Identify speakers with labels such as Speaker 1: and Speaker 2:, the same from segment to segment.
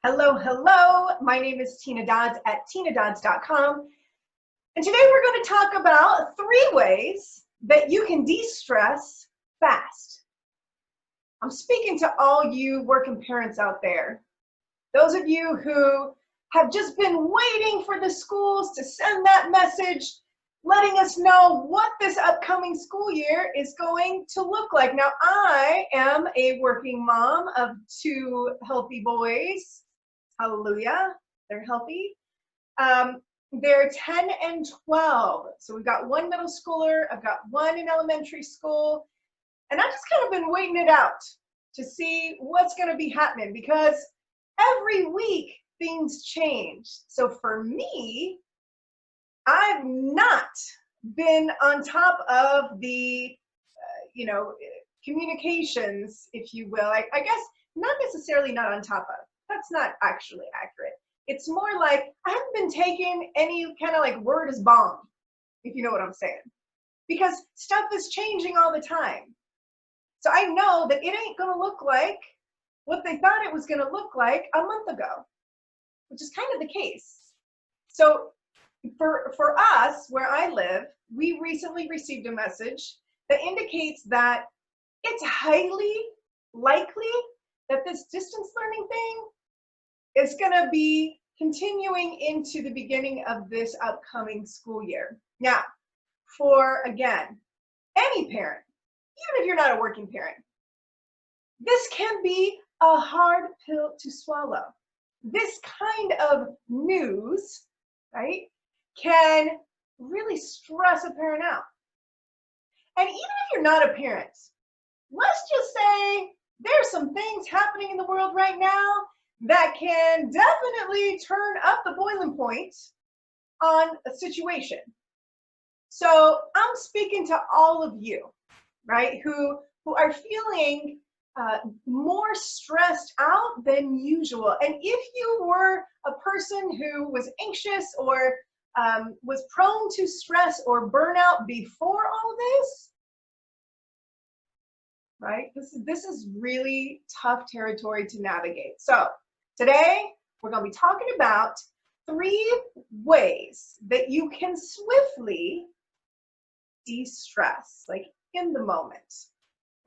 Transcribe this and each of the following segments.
Speaker 1: Hello, hello. My name is Tina Dodds at tinadodds.com. And today we're going to talk about 3 ways that you can de-stress fast. I'm speaking to all you working parents out there. Those of you who have just been waiting for the schools to send that message, letting us know what this upcoming school year is going to look like. Now, I am a working mom of 2 healthy boys. Hallelujah, they're healthy. They're 10 and 12. So we've got 1 middle schooler, I've got 1 in elementary school, and I've just kind of been waiting it out to see what's going to be happening because every week things change. So for me, I've not been on top of the, communications, if you will. I guess not necessarily not on top of. That's not actually accurate. It's more like I haven't been taking any kind of like word as bond, if you know what I'm saying. Because stuff is changing all the time. So I know that it ain't gonna look like what they thought it was gonna look like a month ago, which is kind of the case. So for us, where I live, we recently received a message that indicates that it's highly likely that this distance learning thing is going to be continuing into the beginning of this upcoming school year. Now, for, again, any parent, even if you're not a working parent, this can be a hard pill to swallow. This kind of news, right, can really stress a parent out. And even if you're not a parent, let's just say there's some things happening in the world right now that can definitely turn up the boiling point on a situation. So I'm speaking to all of you, right, who are feeling more stressed out than usual. And if you were a person who was anxious or was prone to stress or burnout before all this, right, this is really tough territory to navigate. So today we're going to be talking about 3 ways that you can swiftly de-stress, like in the moment,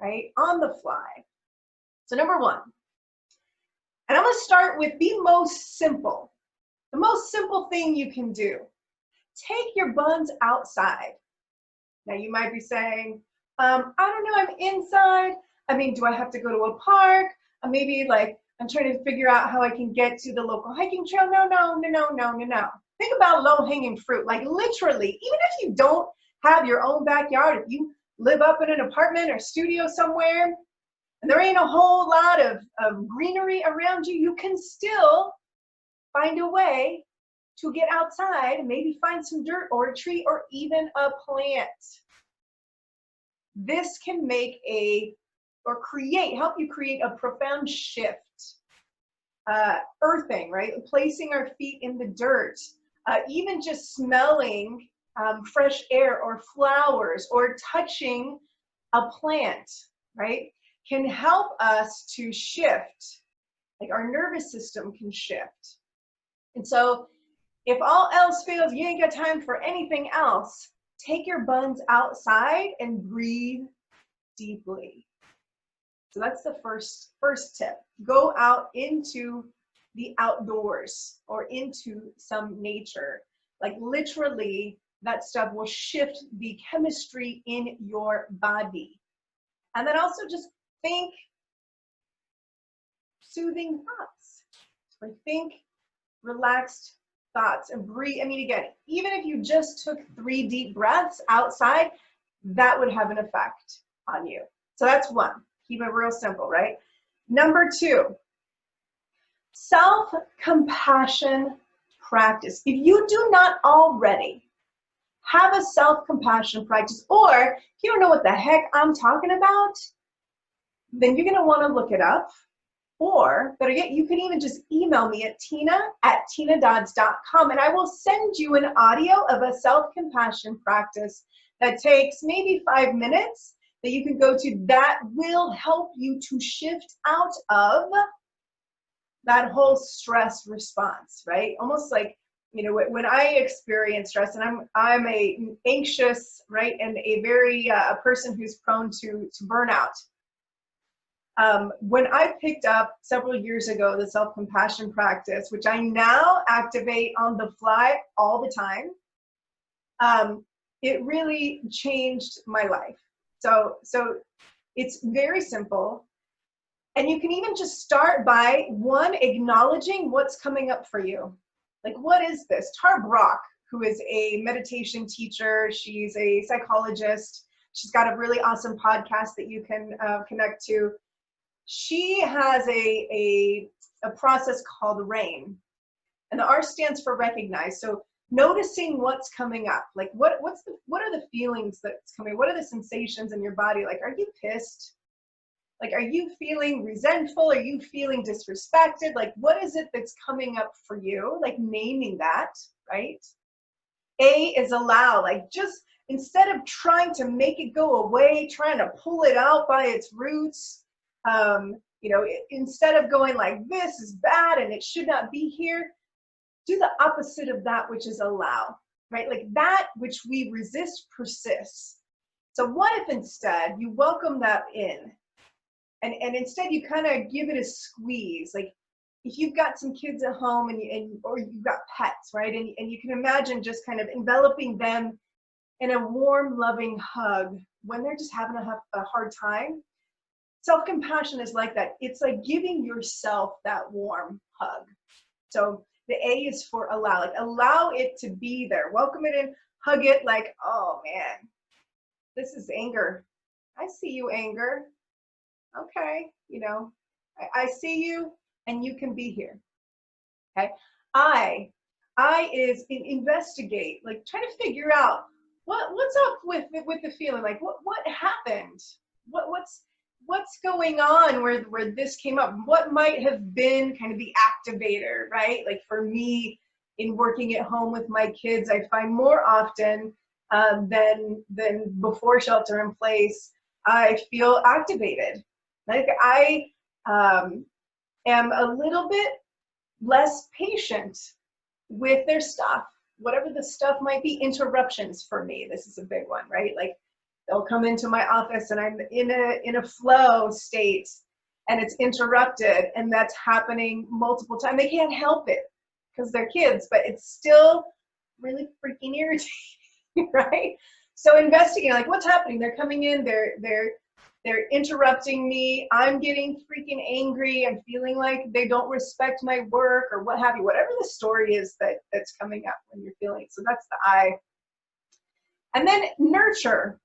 Speaker 1: right, on the fly. So number 1, and I'm going to start with the most simple thing you can do. Take your buns outside. Now you might be saying, I don't know, I'm inside. I mean, do I have to go to a park? Maybe like I'm trying to figure out how I can get to the local hiking trail. No. Think about low-hanging fruit. Like literally, even if you don't have your own backyard, if you live up in an apartment or studio somewhere, and there ain't a whole lot of greenery around you, you can still find a way to get outside and maybe find some dirt or a tree or even a plant. This can make help you create a profound shift. Earthing, right? Placing our feet in the dirt, even just smelling fresh air or flowers or touching a plant, right, can help us to shift. Like our nervous system can shift. And so if all else fails, you ain't got time for anything else, take your buns outside and breathe deeply. So that's the first tip. Go out into the outdoors or into some nature. Like literally, that stuff will shift the chemistry in your body. And then also just think soothing thoughts, or think relaxed thoughts and breathe. I mean, again, even if you just took 3 deep breaths outside, that would have an effect on you. So that's 1. Keep it real simple, right? Number 2, self-compassion practice. If you do not already have a self-compassion practice, or if you don't know what the heck I'm talking about, then you're going to want to look it up. Or better yet, you can even just email me at tina@tinadodds.com, and I will send you an audio of a self-compassion practice that takes maybe 5 minutes that you can go to that will help you to shift out of that whole stress response, right? Almost like, you know, when I experience stress, and I'm a anxious, right, and a very a person who's prone to burnout. When I picked up several years ago the self-compassion practice, which I now activate on the fly all the time, it really changed my life. So it's very simple. And you can even just start by, one, acknowledging what's coming up for you. Like, what is this? Tar Brock, who is a meditation teacher, she's a psychologist. She's got a really awesome podcast that you can connect to. She has a process called RAIN. And the R stands for recognize. So noticing what's coming up. Like, what are the feelings that's coming? What are the sensations in your body? Like, are you pissed? Like, are you feeling resentful? Are you feeling disrespected? Like, what is it that's coming up for you? Like, naming that, right? A is allow. Like, just instead of trying to make it go away, trying to pull it out by its roots, you know, instead of going like, this is bad and it should not be here, do the opposite of that, which is allow, right? Like, that which we resist persists. So what if instead you welcome that in? And instead you kind of give it a squeeze. Like, if you've got some kids at home or you've got pets, right? And you can imagine just kind of enveloping them in a warm, loving hug when they're just having a hard time. Self-compassion is like that. It's like giving yourself that warm hug. So the A is for allow. Like, allow it to be there. Welcome it in, hug it like, oh man, this is anger. I see you, anger. Okay, you know, I see you and you can be here. Okay. I is investigate, like try to figure out what's up with the feeling. Like, what happened? What's going on where this came up? What might have been kind of the activator, right? Like, for me, in working at home with my kids, I find more often than before shelter in place, I feel activated. Like, I am a little bit less patient with their stuff, whatever the stuff might be. Interruptions for me, this is a big one, right? Like, they'll come into my office and I'm in a flow state and it's interrupted, and that's happening multiple times. They can't help it because they're kids, but it's still really freaking irritating, right? So investigating, like, what's happening? They're coming in, they're interrupting me. I'm getting freaking angry. I'm feeling like they don't respect my work or what have you, whatever the story is that's coming up when you're feeling. So that's the I. And then nurture.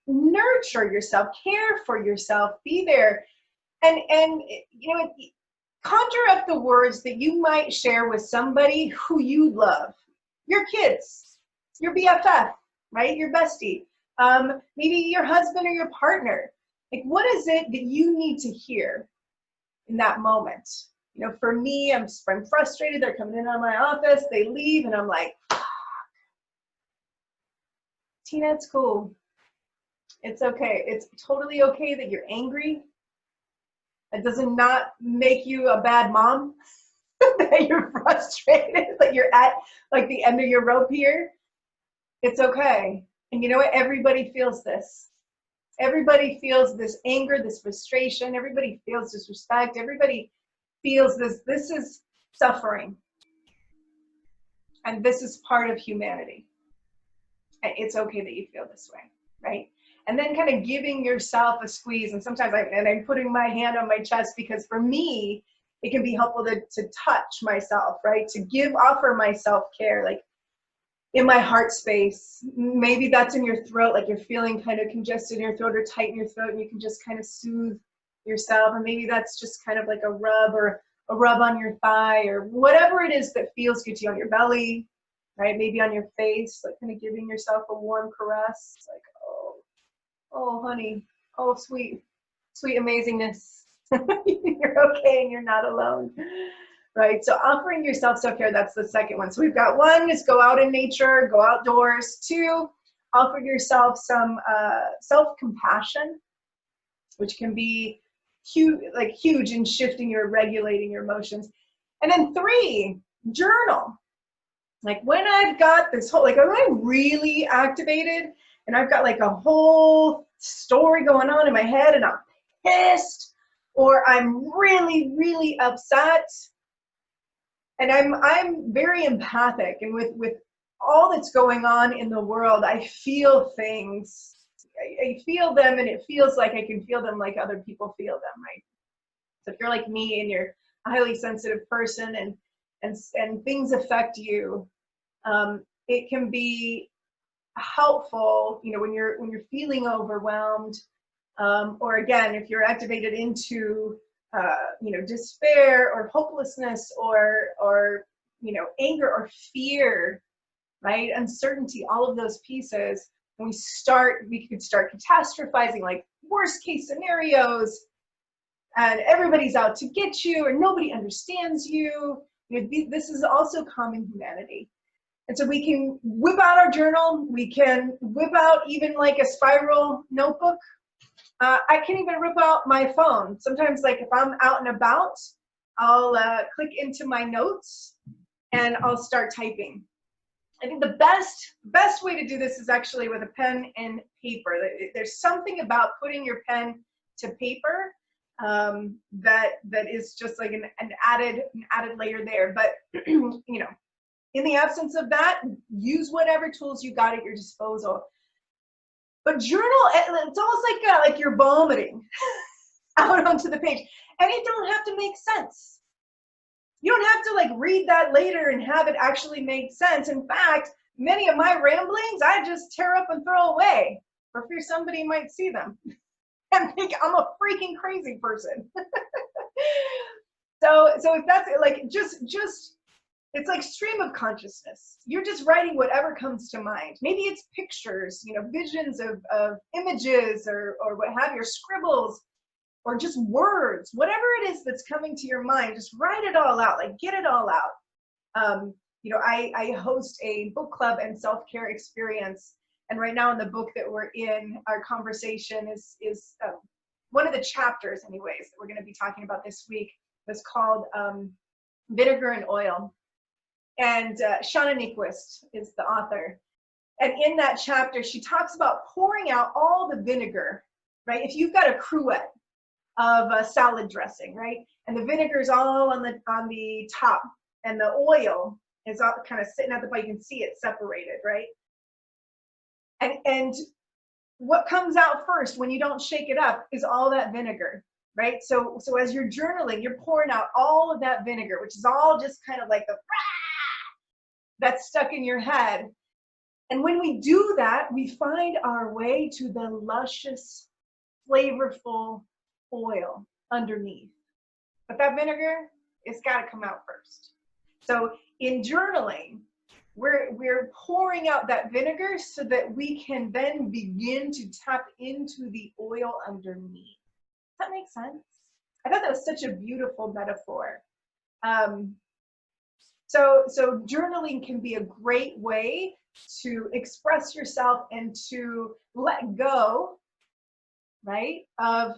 Speaker 1: Nurture yourself, care for yourself, be there. And you know, conjure up the words that you might share with somebody who you love. Your kids, your BFF, right? Your bestie. Maybe your husband or your partner. Like, what is it that you need to hear in that moment? You know, for me, I'm frustrated. They're coming in on my office. They leave, and I'm like, Tina, it's cool. It's okay. It's totally okay that you're angry. That does not make you a bad mom. That you're frustrated. That you're at like the end of your rope here. It's okay. And you know what? Everybody feels this. Everybody feels this anger, this frustration. Everybody feels disrespect. Everybody feels this. This is suffering. And this is part of humanity. And it's okay that you feel this way, right? And then kind of giving yourself a squeeze. And sometimes I'm putting my hand on my chest, because for me, it can be helpful to touch myself, right? To offer myself care. Like, in my heart space, maybe that's in your throat, like you're feeling kind of congested in your throat or tight in your throat, and you can just kind of soothe yourself. Or maybe that's just kind of like a rub, or a rub on your thigh, or whatever it is that feels good to you, on your belly, right? Maybe on your face, like kind of giving yourself a warm caress, like, oh honey, oh sweet amazingness. You're okay and you're not alone. Right, so offering yourself self-care, that's the second one. So we've got one is go out in nature, go outdoors. 2, offer yourself some self-compassion, which can be huge in shifting your, regulating your emotions. And then 3, journal. Like when I've got this whole, like, am I really activated and I've got like a whole story going on in my head and I'm pissed, or I'm really, really upset, and I'm very empathic, and with all that's going on in the world, I feel things. I feel them, and it feels like I can feel them like other people feel them, right? So if you're like me and you're a highly sensitive person and things affect you, it can be helpful, you know, when you're feeling overwhelmed, or again, if you're activated into you know, despair or hopelessness or you know, anger or fear, right? Uncertainty, all of those pieces. And we could start catastrophizing, like worst case scenarios, and everybody's out to get you, or nobody understands you. You know, this is also common humanity. And so we can whip out our journal. We can whip out even like a spiral notebook. I can even rip out my phone. Sometimes, like if I'm out and about, I'll click into my notes and I'll start typing. I think the best way to do this is actually with a pen and paper. There's something about putting your pen to paper that is just like an added layer there. But you know, in the absence of that, use whatever tools you got at your disposal. But journal, it's almost like you're vomiting out onto the page, and it don't have to make sense. You don't have to like read that later and have it actually make sense. In fact, many of my ramblings, I just tear up and throw away for fear somebody might see them and think I'm a freaking crazy person. So if that's like, just it's like stream of consciousness. You're just writing whatever comes to mind. Maybe it's pictures, you know, visions of images or what have you, scribbles, or just words, whatever it is that's coming to your mind, just write it all out, like get it all out. You know, I host a book club and self-care experience. And right now in the book that we're in, our conversation is one of the chapters anyways, that we're gonna be talking about this week is called Vinegar and Oil. And Shauna Nyquist is the author. And in that chapter, she talks about pouring out all the vinegar, right? If you've got a cruet of a salad dressing, right? And the vinegar is all on the top, and the oil is all kind of sitting at the bottom. You can see it separated, right? And what comes out first when you don't shake it up is all that vinegar, right? So as you're journaling, you're pouring out all of that vinegar, which is all just kind of like the that's stuck in your head. And when we do that, we find our way to the luscious, flavorful oil underneath. But that vinegar, it's got to come out first. So in journaling, we're pouring out that vinegar so that we can then begin to tap into the oil underneath. Does that make sense? I thought that was such a beautiful metaphor. So journaling can be a great way to express yourself and to let go, right, of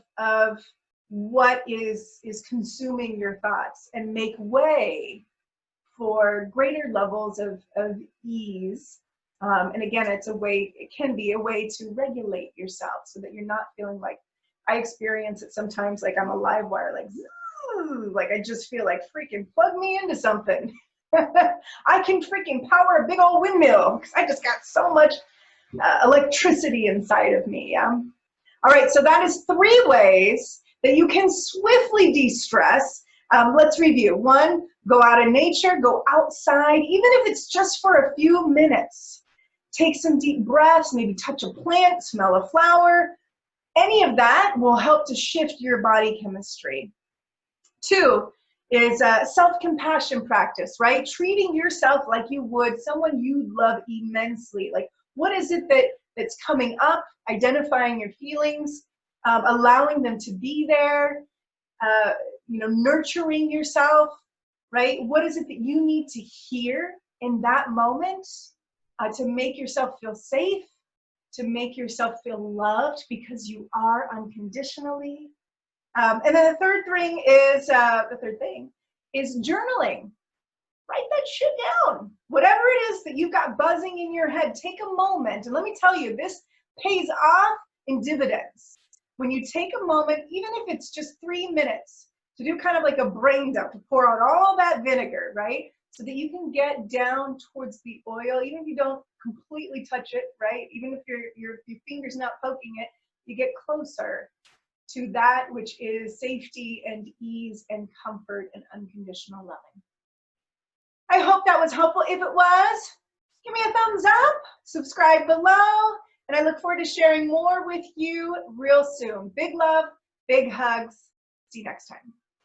Speaker 1: what is consuming your thoughts, and make way for greater levels of ease. And again, it can be a way to regulate yourself so that you're not feeling like, I experience it sometimes like I'm a live wire, like I just feel like freaking plug me into something. I can freaking power a big old windmill because I just got so much electricity inside of me. Yeah. All right, so that is 3 ways that you can swiftly de-stress. Let's review. 1, go out in nature, go outside, even if it's just for a few minutes. Take some deep breaths, maybe touch a plant, smell a flower. Any of that will help to shift your body chemistry. 2 is self-compassion practice, right? Treating yourself like you would someone you love immensely. Like, what is it that's coming up? Identifying your feelings, allowing them to be there, you know, nurturing yourself, right? What is it that you need to hear in that moment to make yourself feel safe, to make yourself feel loved, because you are unconditionally, And then the third thing is journaling. Write that shit down. Whatever it is that you've got buzzing in your head, take a moment. And let me tell you, this pays off in dividends. When you take a moment, even if it's just 3 minutes, to do kind of like a brain dump, to pour out all that vinegar, right? So that you can get down towards the oil, even if you don't completely touch it, right? Even if your finger's not poking it, you get closer to that which is safety and ease and comfort and unconditional loving. I hope that was helpful. If it was, give me a thumbs up, subscribe below, and I look forward to sharing more with you real soon. Big love, big hugs. See you next time.